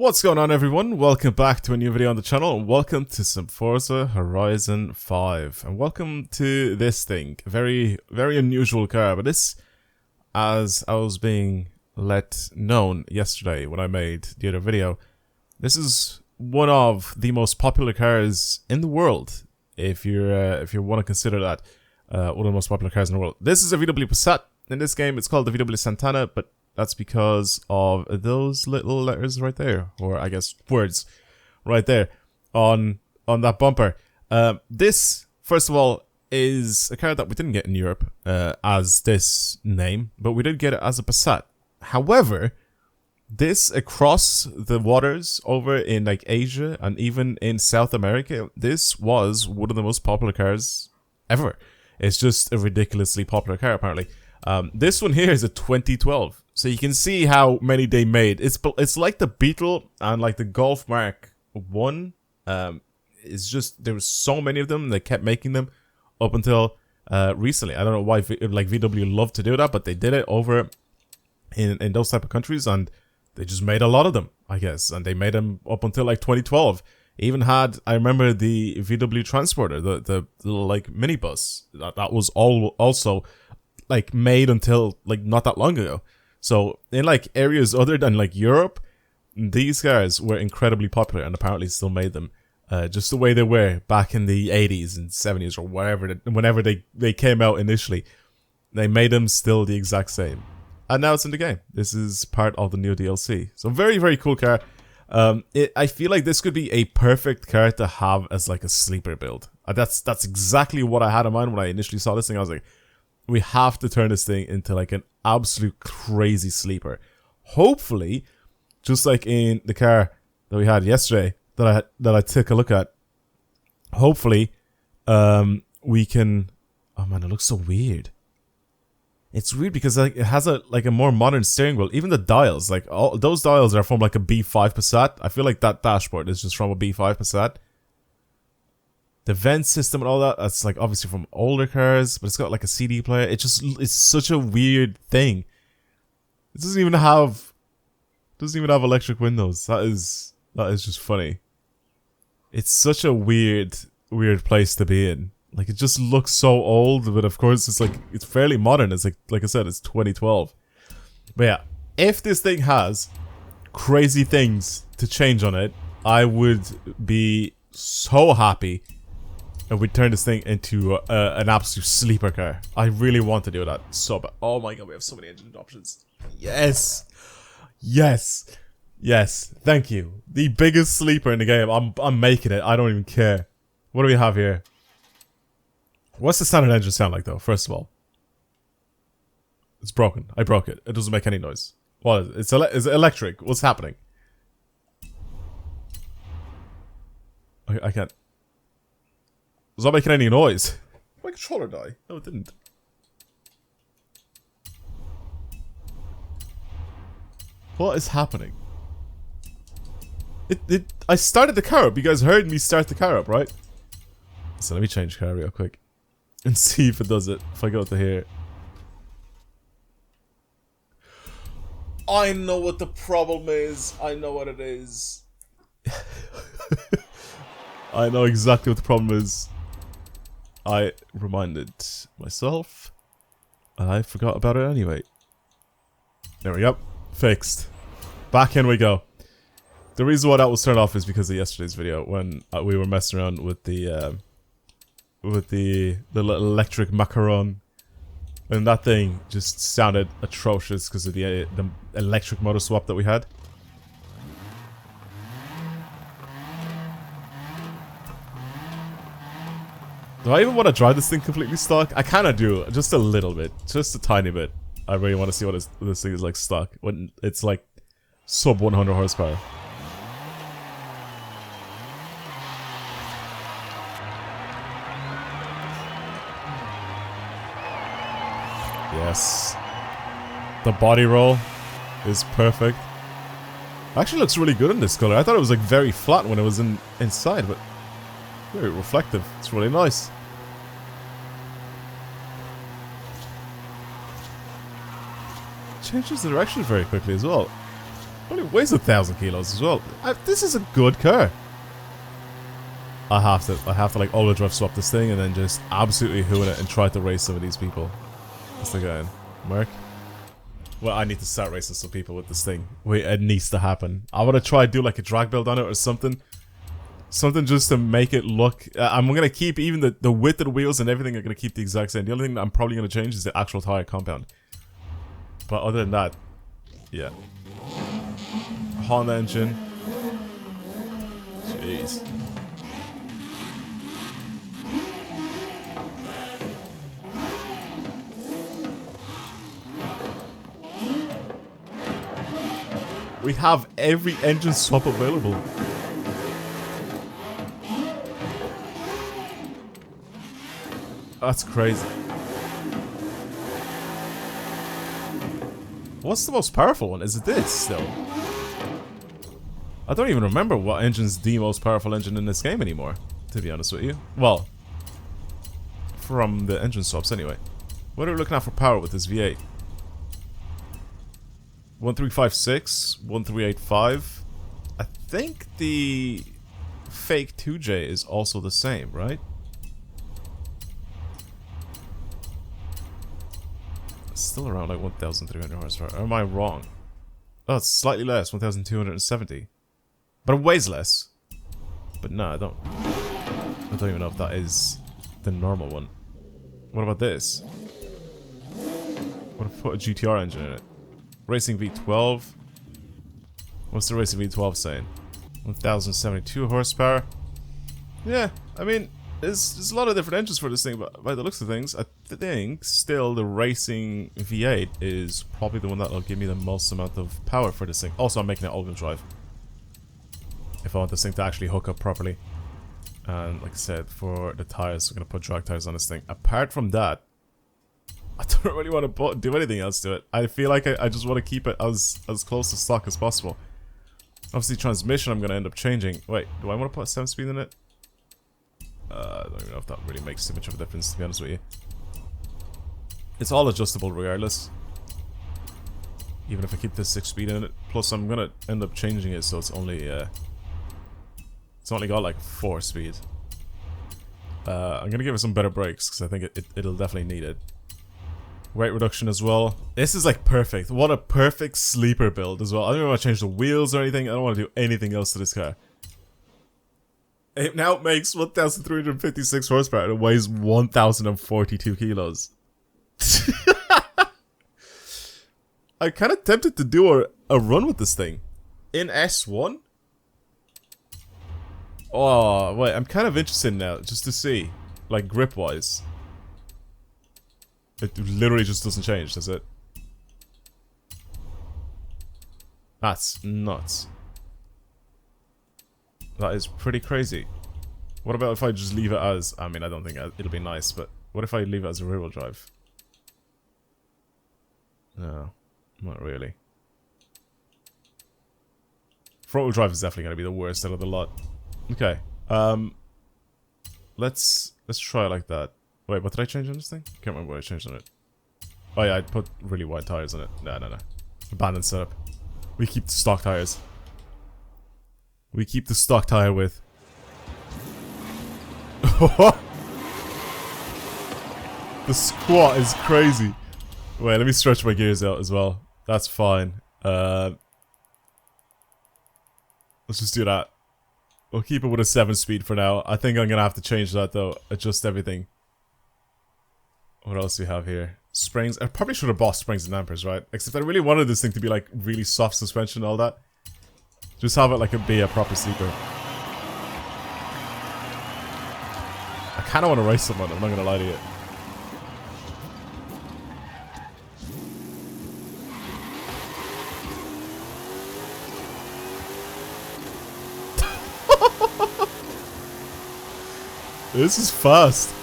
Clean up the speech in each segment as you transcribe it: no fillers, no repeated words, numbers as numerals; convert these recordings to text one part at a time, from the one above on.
What's going on, everyone? Welcome back to a new video on the channel, and welcome to some Forza Horizon 5. And welcome to this thing. Very unusual car, but this, as I was being let known yesterday when I made the other video, this is one of the most popular cars in the world. If you want to consider that one of the most popular cars in the world. This is a VW Passat. In this game, it's called the VW Santana, but that's because of those little letters right there, or I guess words right there on that bumper. This, first of all, is a car that we didn't get in Europe as this name, but we did get it as a Passat. However, this across the waters over in like Asia and even in South America, this was one of the most popular cars ever. It's just a ridiculously popular car, apparently. This one here is a 2012. So you can see how many they made. It's like the Beetle and like the Golf Mark 1. It's just, there was so many of them. They kept making them up until recently. I don't know why like VW loved to do that, but they did it over in those type of countries, and they just made a lot of them, I guess. And they made them up until like 2012. Even had, I remember the VW Transporter, the little like minibus that was also like made until like not that long ago. So in like areas other than like Europe, these cars were incredibly popular and apparently still made them just the way they were back in the 80s and 70s or whenever they came out initially. They made them still the exact same. And now it's in the game. This is part of the new DLC. So very cool car. I feel like this could be a perfect car to have as like a sleeper build. That's exactly what I had in mind when I initially saw this thing. I was like, we have to turn this thing into like an absolute crazy sleeper. Hopefully, just like in the car that we had yesterday that I took a look at. Hopefully, we can. Oh man, it looks so weird. It's weird because like it has a more modern steering wheel. Even the dials, like all those dials are from like a B5 Passat. I feel like that dashboard is just from a B5 Passat. The vent system and all that, that's like obviously from older cars, but it's got like a CD player. It's such a weird thing. It doesn't even have electric windows. That is just funny. It's such a weird place to be in. Like it just looks so old, but of course it's fairly modern. It's like I said, it's 2012. But yeah, if this thing has crazy things to change on it, I would be so happy. And we turn this thing into an absolute sleeper car. I really want to do that so bad. Oh my god, we have so many engine options. Yes. Thank you. The biggest sleeper in the game. I'm making it. I don't even care. What do we have here? What's the standard engine sound like though? First of all, it's broken. I broke it. It doesn't make any noise. What is it? Is it electric? What's happening? I can't. Was not making any noise. My controller die? No, it didn't. What is happening? I started the car up. You guys heard me start the car up, right? So let me change car real quick and see if it does it. If I go to here. I know what the problem is. I know what it is. I know exactly what the problem is. I reminded myself, and I forgot about it anyway. There we go. Fixed. Back in we go. The reason why that was turned off is because of yesterday's video when we were messing around with the little electric macaron, and that thing just sounded atrocious because of the electric motor swap that we had. Do I even want to drive this thing completely stock? I kind of do, just a little bit, just a tiny bit. I really want to see what this thing is like stock when it's like sub 100 horsepower. Yes, the body roll is perfect. It actually looks really good in this color. I thought it was like very flat when it was inside, but very reflective. It's really nice. Changes the direction very quickly as well. Only weighs 1,000 kilos as well. This is a good car. I have to like all-wheel drive swap this thing and then just absolutely hoon it and try to race some of these people. What's the guy in? Mark? Well, I need to start racing some people with this thing. Wait, it needs to happen. I want to try do like a drag build on it or something. Something just to make it look... I'm going to keep even the width of the wheels and everything. I'm going to keep the exact same. The only thing that I'm probably going to change is the actual tire compound. But other than that, yeah. Honda engine. Jeez. We have every engine swap available. That's crazy. What's the most powerful one? Is it this still? I don't even remember what engine's the most powerful engine in this game anymore, to be honest with you. Well, from the engine swaps anyway. What are we looking at for power with this V8? 1356, 1385. I think the fake 2J is also the same, right? It's still around like 1,300 horsepower. Or am I wrong? Oh, it's slightly less, 1,270. But it weighs less. But no, I don't even know if that is the normal one. What about this? What if I put a GTR engine in it? Racing V12. What's the Racing V12 saying? 1,072 horsepower. Yeah, I mean, there's a lot of different engines for this thing, but by the looks of things, I think still the Racing V8 is probably the one that'll give me the most amount of power for this thing. Also, I'm making it all-wheel drive. If I want this thing to actually hook up properly. And like I said, for the tires, I'm going to put drag tires on this thing. Apart from that, I don't really want to do anything else to it. I feel like I just want to keep it as close to stock as possible. Obviously, transmission I'm going to end up changing. Wait, do I want to put a 7-speed in it? I don't even know if that really makes too much of a difference, to be honest with you. It's all adjustable regardless. Even if I keep this 6-speed in it. Plus, I'm going to end up changing it so it's only got like 4-speed. I'm going to give it some better brakes because I think it'll definitely need it. Weight reduction as well. This is like perfect. What a perfect sleeper build as well. I don't even want to change the wheels or anything. I don't want to do anything else to this car. It now makes 1,356 horsepower and it weighs 1,042 kilos. I'm kind of tempted to do a run with this thing. In S1? Oh, wait. I'm kind of interested now just to see. Like grip-wise. It literally just doesn't change, does it? That's nuts. That is pretty crazy. What about if I just leave it as... I mean, I don't think it'll be nice, but... What if I leave it as a rear-wheel drive? No, not really. Front-wheel drive is definitely going to be the worst out of the lot. Okay. Let's try it like that. Wait, what did I change on this thing? Can't remember what I changed on it. Oh yeah, I put really wide tires on it. No. Abandoned setup. We keep the stock tires. We keep the stock tire width. The squat is crazy. Wait, let me stretch my gears out as well. That's fine. Let's just do that. We'll keep it with a 7-speed for now. I think I'm gonna have to change that though. Adjust everything. What else do we have here? Springs. I probably should have bought springs and dampers, right? Except I really wanted this thing to be like really soft suspension and all that. Just have it like be a proper sleeper. I kind of want to race someone, I'm not going to lie to you. This is fast.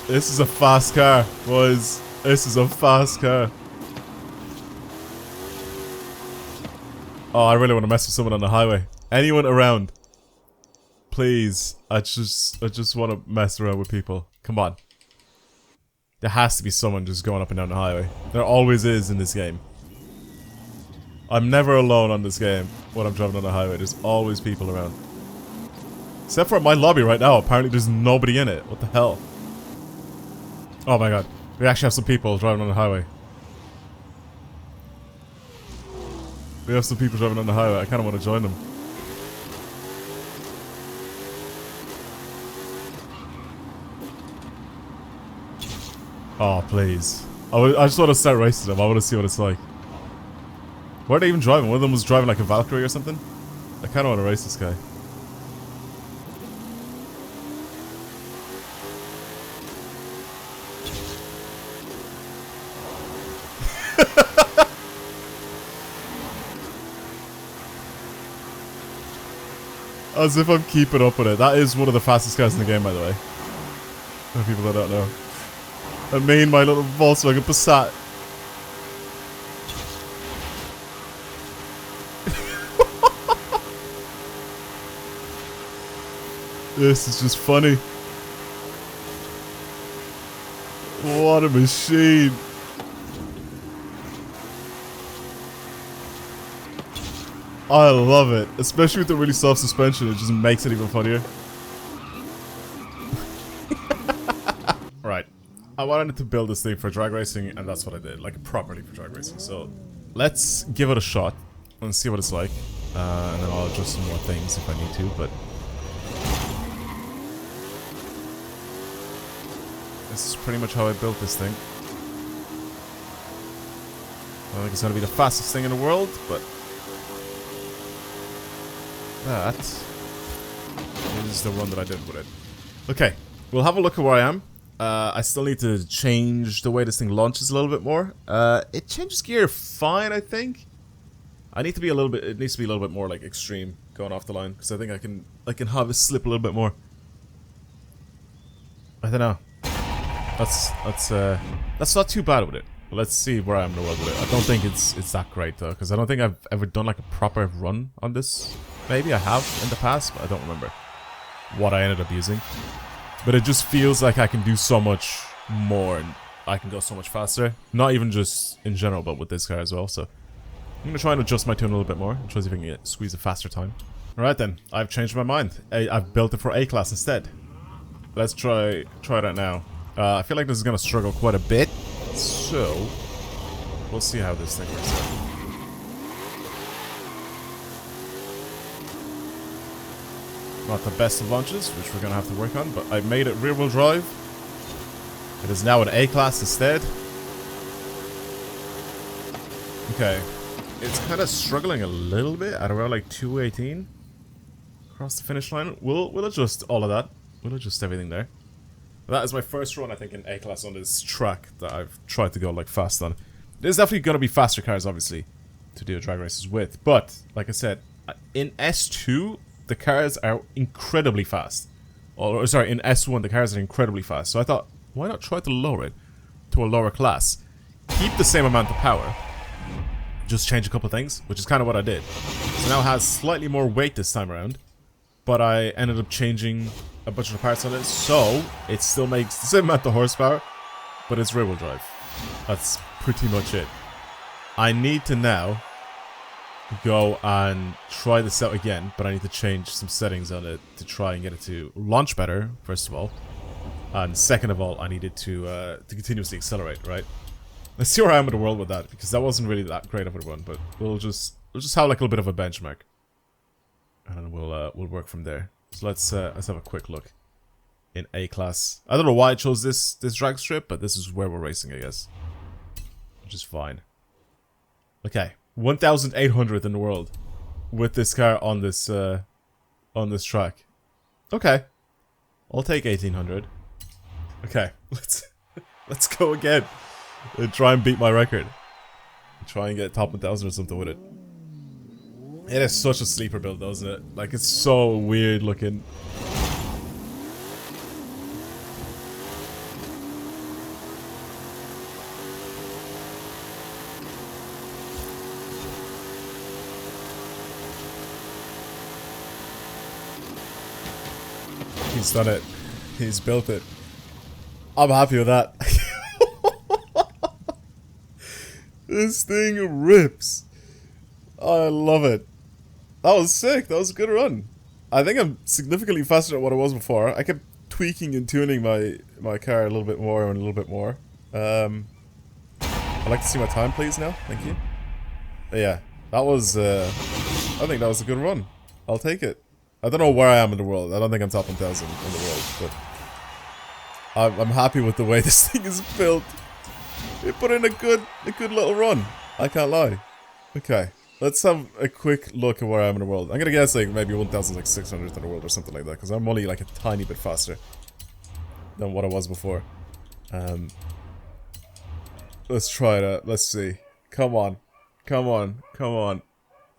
This is a fast car, boys. This is a fast car. Oh, I really want to mess with someone on the highway. Anyone around? Please. I just want to mess around with people. Come on. There has to be someone just going up and down the highway. There always is in this game. I'm never alone on this game when I'm driving on the highway. There's always people around. Except for my lobby right now. Apparently there's nobody in it. What the hell? Oh my god. We actually have some people driving on the highway. We have some people driving on the highway. I kind of want to join them. Oh, please. I just want to start racing them. I want to see what it's like. Where are they even driving? One of them was driving like a Valkyrie or something? I kind of want to race this guy. As if I'm keeping up with it. That is one of the fastest cars in the game, by the way. For people that don't know. And me and my little Volkswagen Passat. This is just funny. What a machine. I love it. Especially with the really soft suspension, it just makes it even funnier. Right. I wanted to build this thing for drag racing, and that's what I did. Like, properly for drag racing. So, let's give it a shot and see what it's like. And then I'll adjust some more things if I need to, but... this is pretty much how I built this thing. I don't think it's going to be the fastest thing in the world, but... that is the one that I did with it. Okay, we'll have a look at where I am. I still need to change the way this thing launches a little bit more. It changes gear fine, I think. I need to be a little bit. It needs to be a little bit more like extreme going off the line, because I think I can have it slip a little bit more. I don't know. That's not too bad with it. But let's see where I am in the world with it. I don't think it's that great though, because I don't think I've ever done like a proper run on this. Maybe I have in the past, but I don't remember what I ended up using. But it just feels like I can do so much more and I can go so much faster. Not even just in general, but with this car as well. So I'm going to try and adjust my tune a little bit more and try to see if I can squeeze a faster time. Alright then, I've changed my mind. I've built it for A-Class instead. Let's try that now. I feel like this is going to struggle quite a bit. So we'll see how this thing works out. Not the best of launches, which we're going to have to work on, but I made it rear-wheel drive. It is now an A-Class instead. Okay. It's kind of struggling a little bit at around like 218. Across the finish line. We'll adjust all of that. We'll adjust everything there. That is my first run, I think, in A-Class on this track that I've tried to go like fast on. There's definitely going to be faster cars, obviously, to do drag races with. But, like I said, in S2... the cars are incredibly fast. Or, sorry, in S1 the cars are incredibly fast. So I thought, why not try to lower it to a lower class? Keep the same amount of power. Just change a couple of things, which is kind of what I did. So now it has slightly more weight this time around. But I ended up changing a bunch of the parts on it. So it still makes the same amount of horsepower, but it's rear-wheel drive. That's pretty much it. I need to now go and try this out again, but I need to change some settings on it to try and get it to launch better, first of all. And second of all, I needed to continuously accelerate, right? Let's see where I am in the world with that, because that wasn't really that great of a one, but we'll just have like a little bit of a benchmark. And then we'll work from there. So let's have a quick look in A-Class. I don't know why I chose this drag strip, but this is where we're racing, I guess. Which is fine. Okay. 1,800th in the world with this car on this track. Okay, I'll take 1,800. Okay, let's go again and try and beat my record. Try and get top 1,000 or something with it. It is such a sleeper build, doesn't it? Like, it's so weird looking. He's done it. He's built it. I'm happy with that. This thing rips. I love it. That was sick. That was a good run. I think I'm significantly faster than what I was before. I kept tweaking and tuning my car a little bit more and a little bit more. I'd like to see my time, please, now. Thank you. Yeah, that was, I think that was a good run. I'll take it. I don't know where I am in the world. I don't think I'm top 1,000 in the world, but I'm happy with the way this thing is built. It put in a good little run. I can't lie. Okay, let's have a quick look at where I am in the world. I'm gonna guess like maybe 1,600 in the world or something like that, because I'm only like a tiny bit faster than what I was before. Let's try that. Let's see. Come on. Come on. Come on.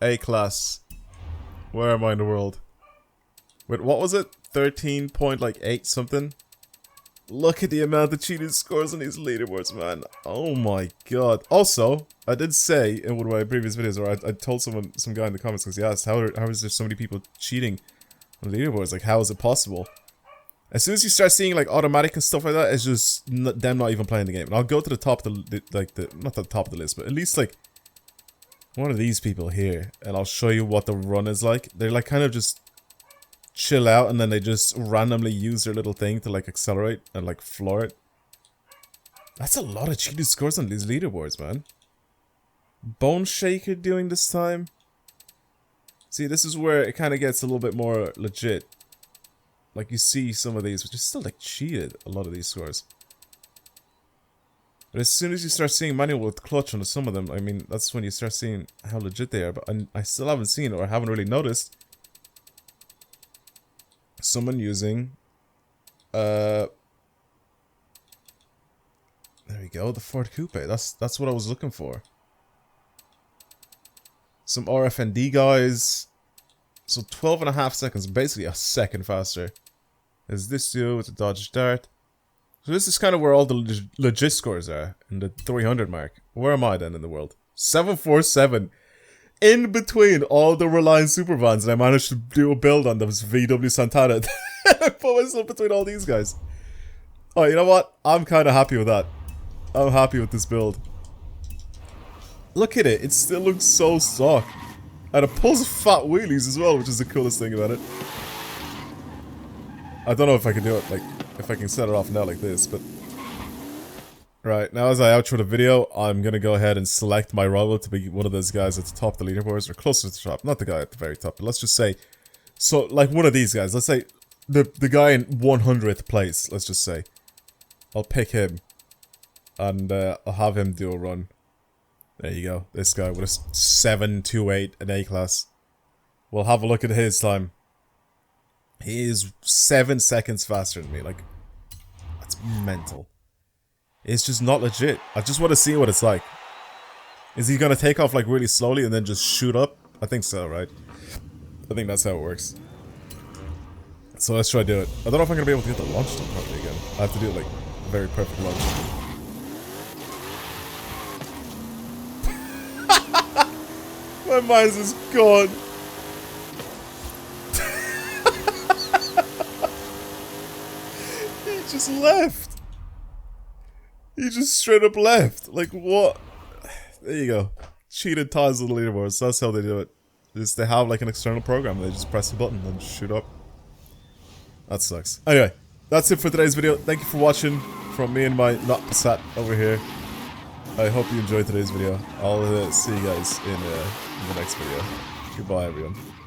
A-class. Where am I in the world? Wait, what was it? 13.8 something? Look at the amount of cheated scores on these leaderboards, man. Oh my god. Also, I did say in one of my previous videos, or I told some guy in the comments, because he asked, how is there so many people cheating on leaderboards? Like, how is it possible? As soon as you start seeing like automatic and stuff like that, it's just them not even playing the game. And I'll go to the top of the not the top of the list, but at least like one of these people here, and I'll show you what the run is like. They're like kind of just chill out, and then they just randomly use their little thing to like accelerate and like floor it. That's a lot of cheated scores on these leaderboards, man. Bone Shaker doing this time. See, this is where it kind of gets a little bit more legit. Like, you see some of these, which is still, like, cheated, a lot of these scores. But as soon as you start seeing manual with clutch on some of them, I mean, that's when you start seeing how legit they are. But I still haven't seen, or haven't really noticed, someone using, there we go, the Ford Coupe. That's what I was looking for. Some RFND guys. So 12.5 seconds, basically a second faster. Is this dude with the Dodge Dart? So this is kind of where all the legit scores are, in the 300 mark. Where am I then in the world? 747. In between all the Reliance Supervans, and I managed to do a build on this VW Santana. I put myself between all these guys. Oh, you know what? I'm kind of happy with that. I'm happy with this build. Look at it. It still looks so stock. And it pulls fat wheelies as well, which is the coolest thing about it. I don't know if I can do it, like, if I can set it off now like this, but... Right, now as I outro the video, I'm gonna go ahead and select my rival to be one of those guys at the top of the leaderboards, or closer to the top. Not the guy at the very top, but let's just say... So, like one of these guys, let's say the guy in 100th place, let's just say. I'll pick him. And I'll have him do a run. There you go, this guy with a 728 in A-class. We'll have a look at his time. He is 7 seconds faster than me, like, that's mental. It's just not legit. I just want to see what it's like. Is he gonna take off like really slowly and then just shoot up? I think so, right? I think that's how it works. So let's try to do it. I don't know if I'm gonna be able to get the launch time properly again. I have to do it like a very perfect launch. My mind's just gone. He just left. He just straight up left. Like, what? There you go. Cheated ties of the leaderboards. That's how they do it. Just they have like an external program. They just press the button and shoot up. That sucks. Anyway, that's it for today's video. Thank you for watching from me and my not Passat over here. I hope you enjoyed today's video. I'll see you guys in the next video. Goodbye, everyone.